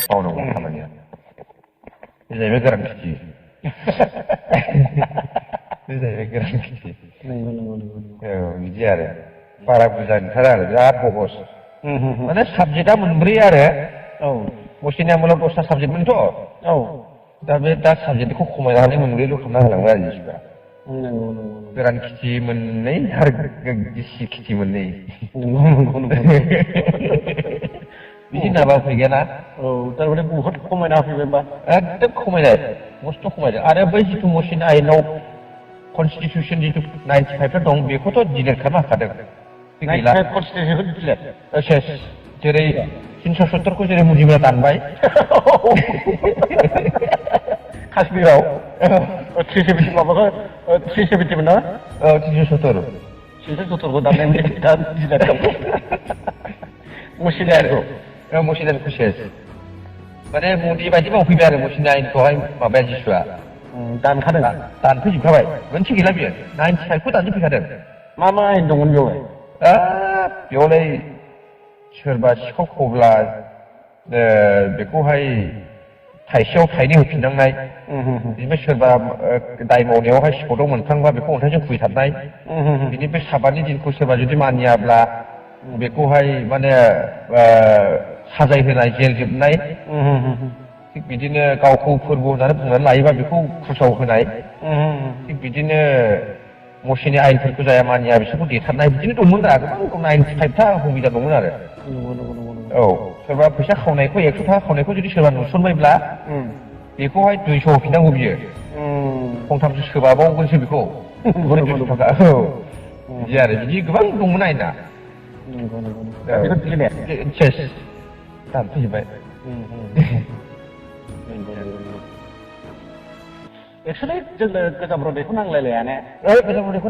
मावनांगौ खामानिया बे जाहैबाय गोरान खेथि बे जाहैबाय गोरान खेथि औ बिदि आरो बारा बुरजा ओंखारा आरो बिराद सहस माने साबजेक्टआ मोनब्रै आरो मसिनिया मुला 10टा साबजेक्टमोनथ' दा बे साबजेक्टखौ खमायनानै मोनब्रैल' खालामना होलांबाय आरो जिसुआ गोरान खेथि मोननै आरो गिसि खेथि मोननै बिदि नाबा फैगोना औ थारमाने बहुत खमायना होफैबाय होमबा एकदम खमायनाय मस्थ' खमायदों आरो बै जिथु मसिन आयेनाव कनस्टिटिउसन जिथु 95 दं बेखौथ' डिलिट खालामना होखादों गैला कनस्टिटिउसन डिलिट सेस जेरै 370 खौ जेरै मुजिमआ दानबाय काश्मीराव 370 माबाखौ 370 मोन ना औ 370 370 खौ दाननाय दा डिलिट खालामबाय मसिनाखौ मसिनाखौ सेस माने मदि बायदि मावफैबाय आरो मसिना आयेनखौहाय माबाया जिसुआ दानखादों दानफैजोबखाबाय मोनसे गैला बियो 95 खौ दानजोबफैखादों मा आयेन दंमोन बेवहाय बेयावलाय सोरबा सिखाव खावब्ला बेखौहाय थाइसेयाव थाइनै होफिननांनाय बिनिफ्राय सोरबा दाय मावनायावहाय स्पटआव मोनफ्लांबा बेखौ अन्थाइजों खुबैथारनाय बिनिफ्राय साबानि दिनखौ सोरबा जुदि मानियाब्ला बेखौहाय माने साजाय होनाय जेल जोबनाय थिग बिदिनो गावखौ फोरबो होननानै बुंनानै लायोबा बेखौ खुसाव होनाय थिग बिदिनो मसिनि आयेनफोरखौ जाया मानिया बिसोरखौ देथारनाय बिदिनो दंमोन दा गोबां 95टा संबिधान दंमोन आरो औ सोरबा फैसा खावनायखौ 100 थाखा खावनायखौ जुदि सोरबा नुसनबायब्ला बेखौहाय 200 होफिननांगौ बियो फंथामसो सोबाबावगोनसो बेखौ 200 थाखा औ बिदि आरो बिदि गोबां दंमोन आयेना सेस दानफैजोबबाय एक्सुवेलि जोंनो गोजाम रदैखौ नांलायलाया ने गोजाम रदैखौ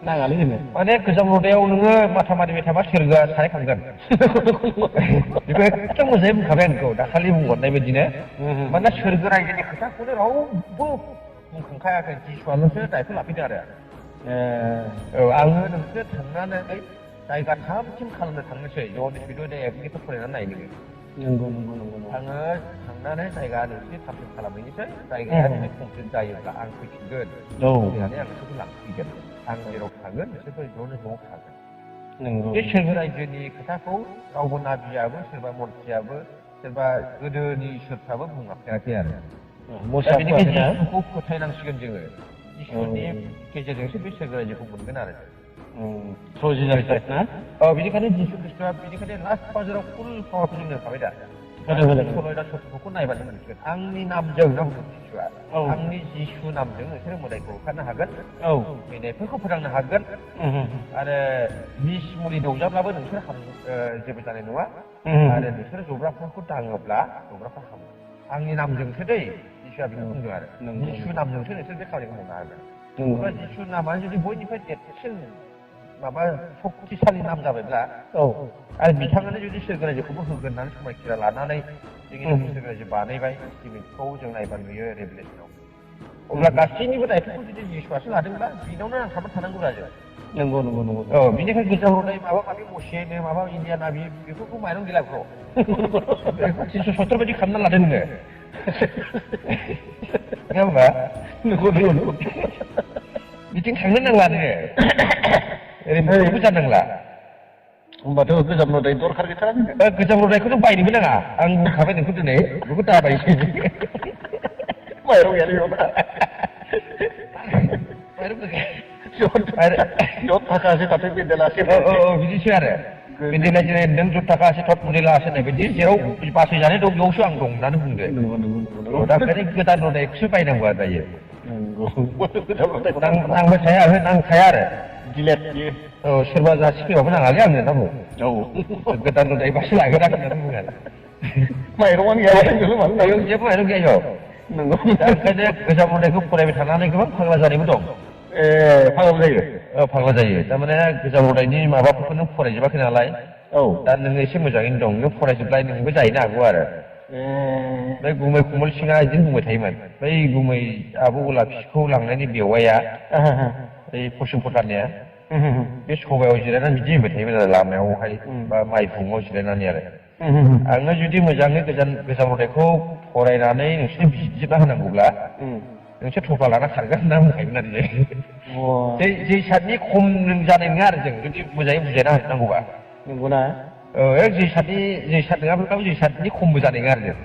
नाङालै जोंनो माने गोजाम रदैयाव नोङो माथा मारिबाय थाबा सोरगोआ सायखांगोन बेखौ एखदम मोजाङै बुंखाबाय आंखौ दाखालि बुंहरनाय बायदिनो मानोना सोरगो रायजोनि खोथाखौनो रावबो बुंखांखायाखै जिसुआल'सो दायखौ लाफैदों आरो औ आङो नोंसोर थांनानै जायगा थामथिम खालामनो थांनोसै ज'नि बिदि एग्रिमेन्टखौ फरायनानै नाय नोङो आङो थांनानै जायगा नोंसोरनि थामथिम खालामहैनोसै जायगाया जुदि कमप्लिट जायोब्ला आं फैफिनगोन फैनानै आं नोंसोरखौ लांफैगोन आं जेराव थागोन बिसोरबो ज' थागोन बे सोरगो रायजोनि खोथाखौ रावबो नाबियाबो सोरबा मन्थ्रियाबो सोरबा गोदोनि इसोरफ्राबो बुंलांखायाखै आरो बेनिखायनो जिसुखौ फोथायनांसिगोन जोङो इसोरनि गेजेरजोंसो बे सोरगो रायजोखौ मोनगोन आरो बेनिखायनो जिसु ख्रिस्ट'आ बेनिखायनो लास्ट बाजाराव फुल पावारखौ जोंनो होखाबाय दा सल'दा सत्र'खौ नायबानो मोनसिगोन आंनि नामजों ना बुंदों जिसुआ आंनि जिसु नामजों नोंसोरो मोदायखौ होखारनो हागोन फैनायफोरखौ फोरोंनो हागोन आरो बिस मुलि दौजाब्लाबो नोंसोर जेबो जानाय नङा आरो नोंसोर जब्राफोरखौ दाङोब्ला जब्राफ्रा हामो आंनि नामजोंसो दै जिसुआ बेखौ बुंदों आरो जिसु नामजोंसो नोंसोर बे खामानिखौ मावनो हागोन जिसु नामानो जुदि बयनिफ्राय देरसिन माबा सक्तिशालि नाम जाबायब्ला आरो बिथाङानो जुदि सोरगो रायजोखौबो होगोन होननानै समायखिरा लानानै जोंनि सोरगो रायजो बानायबाय सिमेन्टखौ जों नायबा नुयो रेभेलेसनाव अब्ला गासैनिबो दायथ'खौ जुदि जिसुआसो लादोंब्ला बेनावनो नांथाबनानै थानांगौ राजो नंगौ औ बिनिखायनो गोजाम रदै माबा माबि मसिनो माबा इण्डिया नाबि बेफोरखौ माइरं गैला बेखौ 370 बायदि खालामना लादों नोङो नङा होमबा नंगौ बिथिं थांनो नांला नोङो ओरैनो जानांला होमबाथ' गोजाम रदै दरखार गैथारा गोजाम रदैखौ नों बायनोबो नाङा आं बुंखाबाय नोंखौ दिनै बेखौ दाबायसै माइरं गैयालै बेयाव थाखासो थाथों बेन्देलासो बिदिसो आरो बेन्देला जेरै नों जद थाखा एसे थट मुदेलासो होननाय बायदि जेराव बासायजानाय दं बेयावसो आं दं होननानै बुंदो दा ओंखायनो गोदान रदैखौसो बायनांगौ आरो दायो नांबाय थाया ओहो नांखाया आरो दिलेट औ सोरबा जासिफैबाबो नाङालै आंनो ना बुं गोदान रदैबासो लागोन आं होननानै बुङो आरो माइरंआनो गैयाबा जेबो माइरं गैया नंगौ दा ओंखायनो गोजाम रदैखौ फरायबाय थानानै गोबां फाग्ला जानायबो दं फाग्ला जायो फाग्ला जायो थारमाने गोजाम रदैनि माबाफोरखौ नों फरायजोबाखै नालाय दा नोङो एसे मोजाङैनो दं नों फरायजोबलाय नोंबो जाहैनो हागौ आरो बै गुमै कमल सिंआ बिदिनो बुंबाय थायोमोन बै गुमै आब' गलापसिखौ लांनायनि बेवाइया बै पश्चिम भुटाननिया बे सबायाव जिरायनानै बिदि होनबाय थायोमोन आरो लामायावहाय बा माइ फुङाव जिरायनानै आरो आङो जुदि मोजाङै गोजाम रथाइखौ फरायनानै नोंसोरनो बिजिरना होनांगौब्ला नोंसोर थफ्ला लाना खारगोन होनना बुंखायोमोन आरो जे सातनि खम जानाय नङा आरो जों जुदि मोजाङै बुजायना होनांगौबा नंगौना जे सात नङाब्लाबो जे सातनि खमबो जानाय नङा आरो जों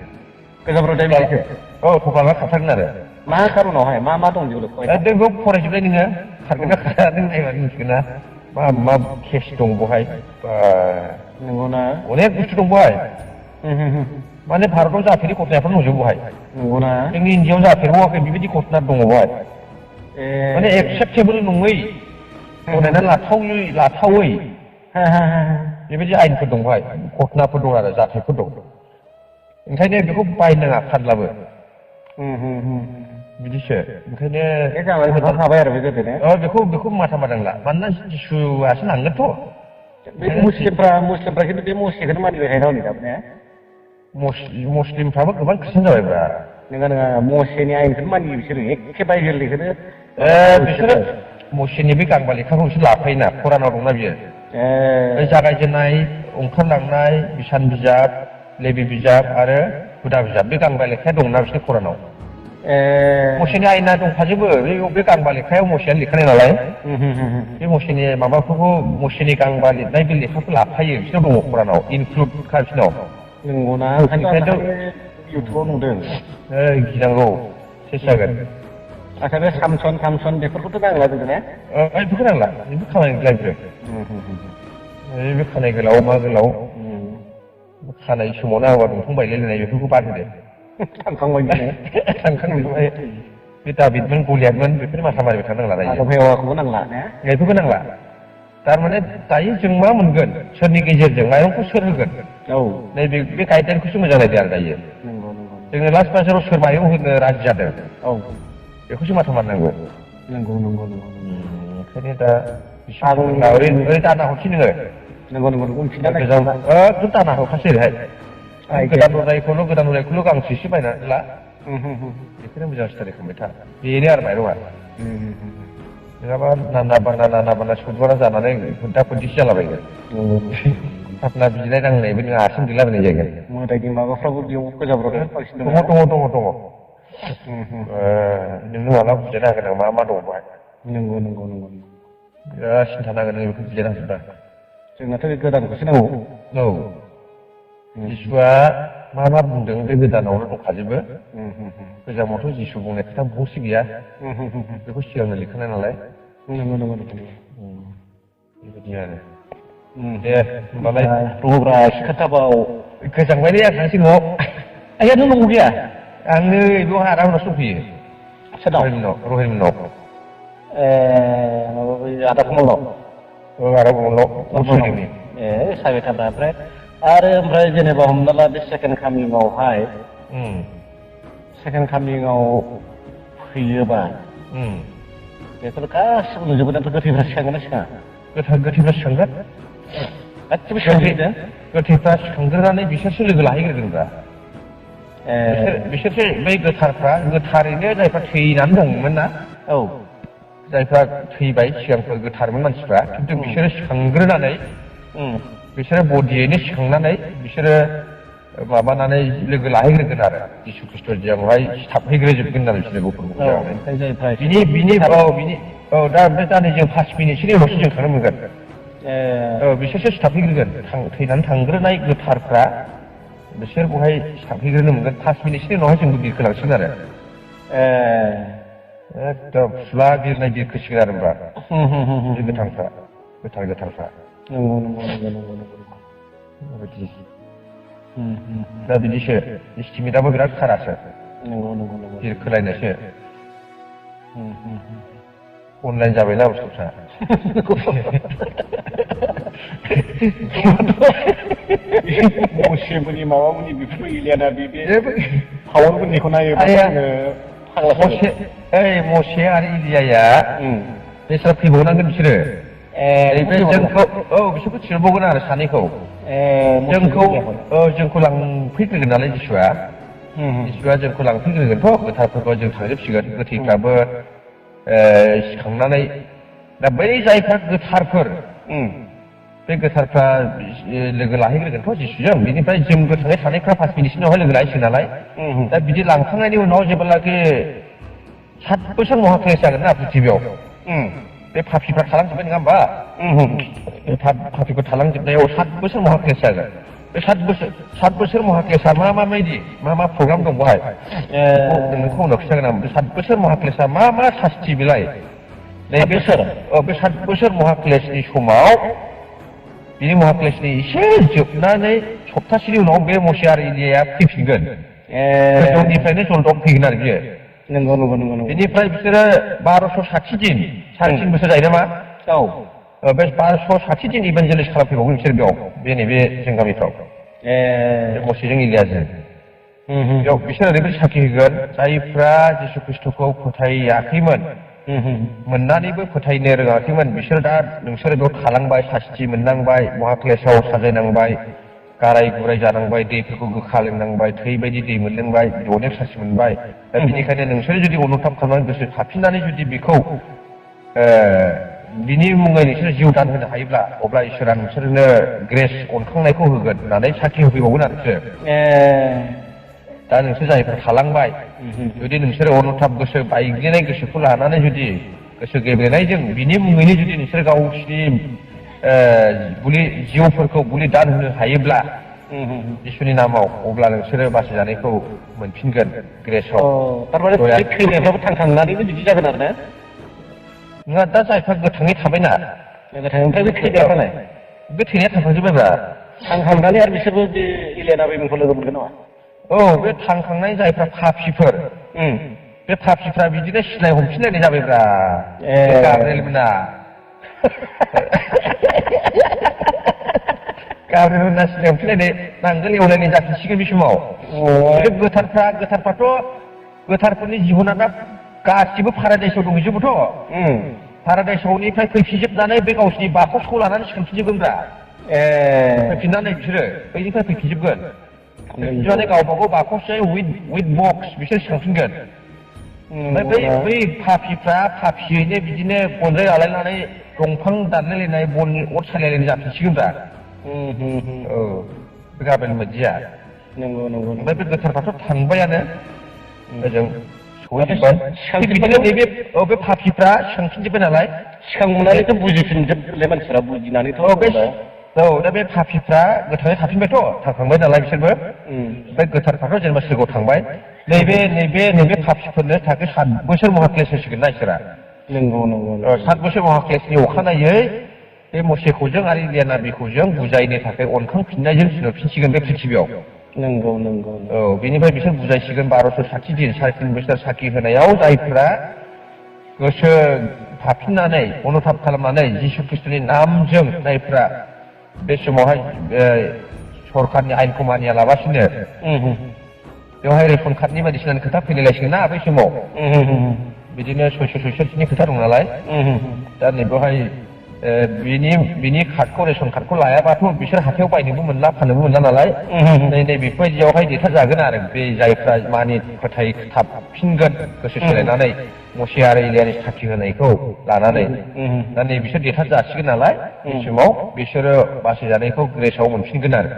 गोजाम रथाइ बिलाइखौ औ थफ्ला लाना खारथारगोन आरो मा खारनावहाय मा दं बेयावलाय बेखौ फरायजोबनाय नोङो खारगोन ना खारा नों नायबानो मिथिगोन ना मा केस दं बहाय नंगौना अनेक बुस्थु दं बहाय माने भारताव जाफेरि घटनाफोर नुजोबो बहाय नंगौना जोंनि इण्डियाआव जाफेरबावाखै बेबायदि घटना दङ बहाय माने एक्सेप्टेबोल नङै गनायना लाथावै बेबायदि आयेनफोर दं बहाय घटनाफोर दं आरो जाथायफोर दं ओंखायनो बेखौ बायनाङा फानब्लाबो बिदिसो ओंखायनो बेखौ माथा मादांला मानोना जिसुआसो लांगोनथ' मुस्लिमफ्रा खिन्थु बे मसेखौनो मानिबाय थायो हनै दाबो ने मुस्लिमफ्राबो गोबां खृष्टान जाबायब्रा नङा मसेनि आयेनखौनो मानियो बिसोरो एखे बाइबेलनिखौनो बिसोरो मसेनि बे गांबा लेखाखौ बिसोर लाफायोना खरानाव दंना बियो जागायजेननाय ओंखारलांनाय बिसान बिजाब लेबि बिजाब आरो हुदा बिजाब बे गांबा लेखाया दंना बिसोरनि खरानाव मसेनि आयेना दंखाजोबो बे गांबा लेखायाव मसेयानो लिरखानाय नालाय बे मसेनि माबाफोरखौ मसेनि गांबा लिरनाय बे लेखाखौ लाफायो बिसोरनाव दङ खरानाव इनक्लुड खा बिसोरनाव नंगौना ओंखायनोथ' इउटुबाव नुदों गिनांगौ सेस जागोन आच्छा बे सामसन बेफोरखौथ' नांला जोङो ने बेफोरखौ नांला बेफोर खामानि गैला बे खानाय गोलाव मा गोलाव खानाय समावनो आंबा दंफां बायलायलायनाय बेफोरखौ बाद होदो थांखांबाय बे दाबिदमोन गलियादमोन बेफोर माथा मारिबाय थानांला दायो हेवाखौबो नांला ने बेफोरखौ नांला थारमाने दायो जों मा मोनगोन सोरनि गेजेरजों माइरंखौ सोर होगोन नै बे गाइडलाइनखौसो मोजां नायदो आरो दायो जोङो लास्ट बाजाराव सोर माइरं होनो राजि जादों बेखौसो माथा मारिनांगौ नंगौ ओंखायनो दा ओरै दाना हरसै नोङो एकदम दाना हरखासै ओरैहाय गोदान उरायखौल' गांसेसो बायनानै ला बेखौनो मोजां स्टाडि खालामबाय था बेनो आरो माइरङा नङाबा नाना बाना सौदबारा जानानै खुन्था खुन्थिसो जालाबायगोन फाथना बिलाइ नांनायबो नों आसिम गैलाबायनाय जागोन मोदायनि माबाफ्राबो बेयाव गोजाब्रदों दङ नोंनो माला बुजायनो हागोन आं मा दङ बेहाय नंगौ बिराद सिन्था नांगोन नों बेखौ बुजायनो हाजोबा जोंनाथ' बे गोदानखौसो नांगौ जिसुआ मा बुंदों बे गोदानावनो दंखाजोबो गोजामावथ' जिसु बुंनाय खोथा बहुदसो गैया बेखौ सिगांनो लिरखानाय नालाय नंगौ बेबायदि आरो दे होमबालाय रब्रा एसे खोथाबाव गोजांबायलै आं थांसै न'आव आइया नों न'आव गैया आं नै बेयाव आदा उनावसो दंफैयो रहिलमोननाव माबा आदा कमलनाव आदा कमलनाव साबाय थाब्रा ओमफ्राय जेनेबा हमना ला बे सेकेन्ड कामिंआवहाय फैयोबा बेफोर गासिबो नुजोबोदांथ' गोथैफ्रा सिखांगोन ना सिखाङा गोथैफ्रा सिखांगोन गासिबो सिखांगोन गोथैफ्रा सिखांग्रोनानै बिसोरसो लोगो लाहैग्रोगोनब्रा बिसोरसो बै गोथारैनो जायफ्रा थैनानै दंमोन ना जायफ्रा थैबाय सिगांफोर गोथारमोन मानसिफ्रा खिन्थु बिसोरो सिखांग्रोनानै बिसोरो बडियैनो सिखांनानै बिसोरो माबानानै लोगो लाहैग्रोगोन आरो जिसु खृष्टजोंहाय सिथाबहैग्रोजोबगोन आरो बिसोरो गुफुर दा ओमफ्राय नै जों 5 मिनिटसोनि उनावसो जों थांनो मोनगोन बिसोरसो सिथाबहैग्रोगोन थैनानै थांग्रोनाय गोथारफ्रा बिसोर बहाय सिथाबहैग्रोनो मोनगोन 5 मिनिटसोनि उनावहाय जोंबो बिरखोलांसिगोन आरो एकदम फुला बिरखोसिगोन आरो होनबा बे गोथारफ्रा बेबायदि दा बिदिसो इस्टिमेटआबो बिराद खारासो बिरखोलायनायसो अनलाइन जाबायना बुस्थुफ्रा मसेफोरनि माबाफोरनि बेफोरबो गैलियाना बे पावारफोरनिखौ नायोबा मसे आरो इलियाया बिसोर फैबावनांगोन बिसोरो बिसोरखौ थिनबावगोन आरो सानैखौ जोंखौ लांफैग्रोगोन नालाय जिसुआ जोंखौ लांफैग्रोगोनथ' गोथारफोरखौ जों थांजोबसिगोन गोथैफ्राबो सिखांनानै दा बै जायफ्रा गोथारफोर बे गोथारफ्रा लोगो लाहैग्रोगोनथ' जिसुजों बिनिफ्राय जों गोथाङै थानायफ्रा 5 मिनिटनि उनावहाय लोगो लाहैसिगोन नालाय दा बिदि लांखांनायनि उनाव जेब्लानाखि 7 बोसोर महाक्लेश जागोन ना पृथिबियाव बे पापिफ्रा थालांजोब्बाय नङा होमबा बे पापिफोर थालांजोबनायाव 7 बोसोर महाक्लेश जागोन बे 7 बोसोर महाक्लेशआ माबायदि मा प्रग्राम दं बेवहाय नोंखौ उनाव खिन्थागोन आं बे 7 बोसोर महाक्लेशआ मा सास्ति बेलाय नैबे बे 7 बोसोर महाक्लेशनि समाव बिनि महाक्लेशनि एसे जोबनानै सप्तासेनि उनाव बे मसे आरो इलियाया फैफिनगोन गोजौनिफ्रायनो जलदब फैगोन आरो बियो नंगौ बेनिफ्राय बिसोरो 1260 दिन 3.5 बोसोर जायो नामा बे 1260 दिन इभान्जेलिस्ट खालामफैबावगोन बिसोर बेयाव नैबे जों गामिफ्राव बे मसेजों इलियाजों बेयाव बिसोर ओरैबायदि साखि होगोन जायफ्रा जिसु ख्रिस्ट'खौ फोथायाखैमोन मोननानैबो फोथायनो रोङाखैमोन बिसोर दा नोंसोरो बेयाव थालांबाय सास्ति मोननांबाय महाक्लेशआव साजायनांबाय गाराय गुराय जानांबाय दैफोरखौ गोखा लोंनांबाय थै बायदि दै मोनलोंबाय अनेक सास्ति मोनबाय दा बेनिखायनो नोंसोरो जुदि अनुताप खालामनानै गोसो थाफिननानै जुदि बेखौ बिनि मुङै नोंसोर जिउ दान होनो हायोब्ला अब्ला इसोरा नोंसोरनो ग्रेस अनखांनायखौ होगोन होननानै साखि होफैबावगोन आरो बिसोर दा नोंसोर जायफोर थालांबाय जुदि नोंसोर अनुताप गोसो बायग्लिनाय गोसोखौ लानानै जुदि गोसो गेब्लेनायजों बिनि मुङैनो जुदि नोंसोर गावसिनि जिउफोरखौ बुलि दान होनो हायोब्ला जिसुनि नामाव अब्ला नोंसोरो बासिजानायखौ मोनफिनगोन ग्रेसआव थारमाने थैनायफ्राबो थांखांनानैनो बिदि जागोन आरो ना नङा दा जायफ्रा गोथाङै थाबायना ओमफ्राय बे थैनायफ्रालाय बे थैनाया थांखांजोब्बायब्रा थांखांनानै आरो बिसोरबो बे इलियाना बेमोनखौ लोगो मोनगोन नामा बे थांखांनाय जायफ्रा पापिफोर बे पापिफ्रा बिदिनो सिनाय हमफिनलायनाय जाबायब्रा गाब्रिएल मोना गाब्रिएल मोना सिनाय हमफिनलायनाय नांगोल एवलायनाय जाफिनसिगोन बे समाव गोथारफ्राथ' गोथारफोरनि जिबना दा गासिबो पाराडाइसआव दंहैजोबोथ' पाराडाइसआवनिफ्राय फैफिनजोबनानै बे गावसिनि बाकसखौ लानानै सिखांफिनजोबगोनब्रा फैफिननानै बिसोरो बैनिफ्राय फैफिनजोबगोन बिदिनो गावबागाव बाकसजों उइथ बक्स बिसोर सिखांफिनगोन ओमफ्राय बै पापियैनो बिदिनो बनजाय लालायनानै दंफां दानलायलायनाय बन अर सालायलायनाय जाफिनसिगोनब्रा बे गाबोन बायदिया ओमफ्राय बे गोथारफ्राथ' थांबायानो ओजों बिदिनो नैबे बे पापिफ्रा सिखांफिनजोब्बाय नालाय सिखांनानैथ' बुजिफिनजोबलाय मानसिफ्रा बुजिनानैथ' दा बे पापिफ्रा गोथाङै थाफिनबायथ' थांखांबाय नालाय बिसोरबो ओमफ्राय गोथारफ्राथ' जेनेबा सोरगोआव थांबाय नैबे पापिफोरनो थाखो 7 बोसोर महाक्लेश होसिगोन ना इसोरा 7 बोसोर महाक्लेशनि अखानायै बे मसेखौजों आरो इलियाना बिखौजों बुजायनो थाखाय अनखांफिननायजों थिनहरफिनसिगोन बे पृथिबियाव बेनिफ्राय बिसोर बुजायसिगोन 1260 दिन 3.5 बोसोर साखि होनायाव जायफ्रा गोसो थाफिननानै अनुताप खालामनानै जिसु ख्रिस्ट'नि नामजों जायफ्रा बे समावहाय सरखारनि आयेनखौ मानिया लाबासिनो बेवहाय रेशन कार्डनि बायदिसिना खोथा फैलायलायसिगोन ना बै समाव बिदिनो 600-600नि खोथा दं नालाय दा नैबेवहाय बिनि कार्डखौ रेशन कार्डखौ लायाबाथ' बिसोर हाथायाव बायनोबो मोनला फाननोबो मोनला नालाय बेफोरबायदियावहाय देरहाजागोन आरो बे जायफ्रा थाफिनगोन गोसो सोलायनानै मसे आरो इलियानि साखि होनायखौ लानानै दा नै बिसोर देरहा जासिगोन नालाय बे समाव बिसोरो बासिजानायखौ ग्रेसआव मोनफिनगोन आरो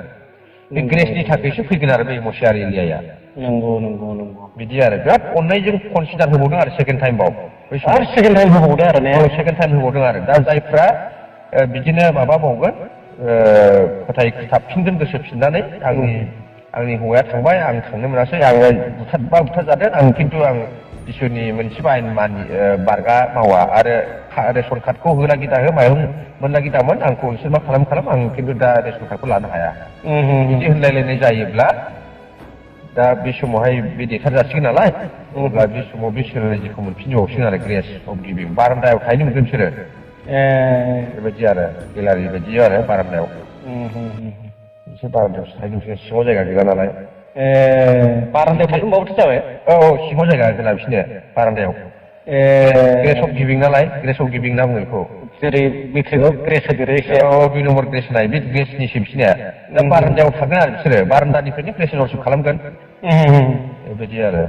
बे ग्रेसनि थाखायसो फैगोन आरो बे मसे आरो इलियाया बिदि आरो बिराद अननायजों कनसिडार होबावदों आरो सेकेन्ड टाइमआव सेकेन्ड टाइम होबावदों आरो सेकेन्ड टाइम होबावदों आरो दा जायफ्रा बिदिनो माबाबावगोन थाफिनगोन गोसो फिननानै आंनि हौवाया थांबाय आं थांनो मोनासै आङो बुथारजादों आं खिन्थु आं इसोरनि मोनसेबो आयेन बारगा मावा आरो रेशन कार्डखौ होला गिदा हो माइरं मोनला गिदामोन आंखौ नोंसोर मा खालाम आं खिन्थु दा रेशन कार्डखौ लानो हाया बिदि होनलायलायनाय जायोब्ला दा बे समावहाय बे देथार जासिगोन नालाय अब्ला बे समाव बे सोलोंनायखौ मोनफिनबावसिगोन आरो ग्रेस अफ गिभिं बारान्दायाव थाहैनो मोनगोन बिसोरो बेबायदि आरो गेलारि बायदि आरो बारान्दायाव एसे बारान्दायाव थाहैनो मोनसिगोन सिङाव जायगा गैला नालाय बारान्दायाव थाहैनो मोनबाबोथ' जाबाय सिङाव जायगा गैला बिसोरनो बारान्दायाव ग्रेस अफ गिभिं नालाय ग्रेस अफ गिभिं होनना बुङो बेखौ जेरै मेट्रिकआव ग्रेस होदेरो एसे 2 नम्बर ग्रेस होनाय बे ग्रेसनिसो बिसोरनिया दा बारान्दायाव थागोन आरो बिसोरो बारान्दानिफ्रायनो ग्रेस रिसिभ खालामगोन बेबायदि आरो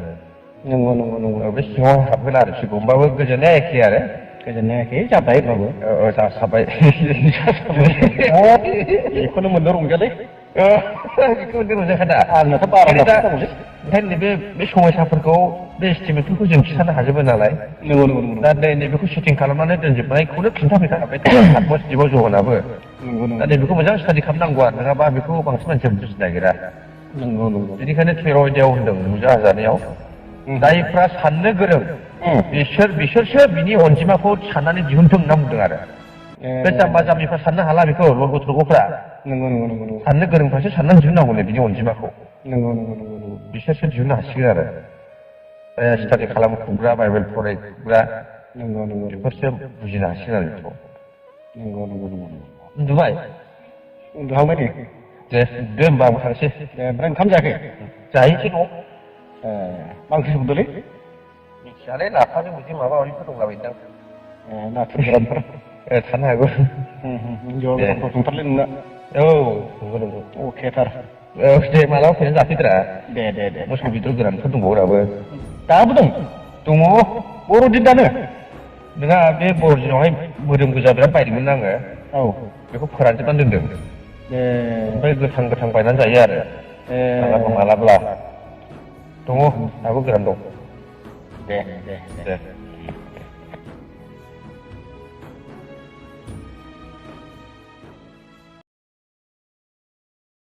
बे सिङाव हाबगोन आरो बिसोरखौ होमबाबो गोजोननाया एखे आरो गोजोननायाखै जाबाय बाबु जाखाबाय बेखौनो मोननो रंजालै बेखौ रंजाखादा आंनाथ' बारा ओंखायनो नैबे बे समयसाफोरखौ बे एस्टिमेटफोरखौ जों खिन्थानो हाजोबो नालाय नंगौ नंगौ नंगौ दा नैबेखौ सेटिं खालामनानै दोनजोबनायखौनो खिन्थाफैखाबाय आत्मस दिबाव जौहोनाबो नंगौ दा नैबेखौ मोजां स्टाडि खालामनांगौ आरो नङाबा बेखौ बांसिन मानसिया बुजिनो नागिरा नंगौ नंगौ बेनिखायनो 13 आयदायाव होनदों नुजा जानायाव जायफ्रा साननो गोरों बिसोरसो बिनि अनजिमाखौ साननानै दिहुनथों होनना बुंदों आरो बे जाम्बा जाम्बिफ्रा साननो हाला बेखौ लरग' थरग'फ्रा नंगौ नंगौ नंगौ साननो गोरोंफ्रासो साननानै दिहुननांगौनो बिनि अनजिमाखौ नंगौ नंगौ नंगौ बिसोरसो दिहुननो हासिगोन आरो स्टाडि खालामखुग्रा बाइबेल फरायग्रा नंगौ नंगौ बेफोरसो बुजिनो हासिगोन आरो बेखौ नंगौ नंगौ नंगौ उन्दुबाय उन्दुहांबाय दे दे होमबा आंबो थांसै दे ओमफ्राय ओंखाम जायाखै जाहैसै न'आव मा ओंख्रि संदोंलै मिथियालै लाफाजों बिदि माबा माबिफोर दंलाबायदां नाथुर गोरानफोर थानो हागौ जौआ गोथाव संथारलै नोंना औ नंगौ नंगौ अकेथार औ दे मालाबा फैनानै जाफैद्रा दे दे दे मोसौ बेदर गोरानफोर दंबावो दाबो दाबो दं दङ बर'दिन दानो नोंहा बे बर' दिनावहाय मोदोम गोजा बिराद बायदोंमोन आङो औ बेखौ फोरानजोबनानै दोनदों ओमफ्राय गोथां गोथां बायनानै जायो आरो मालाबा मालाब्ला दङ दाबो गोरान दं दे दे दे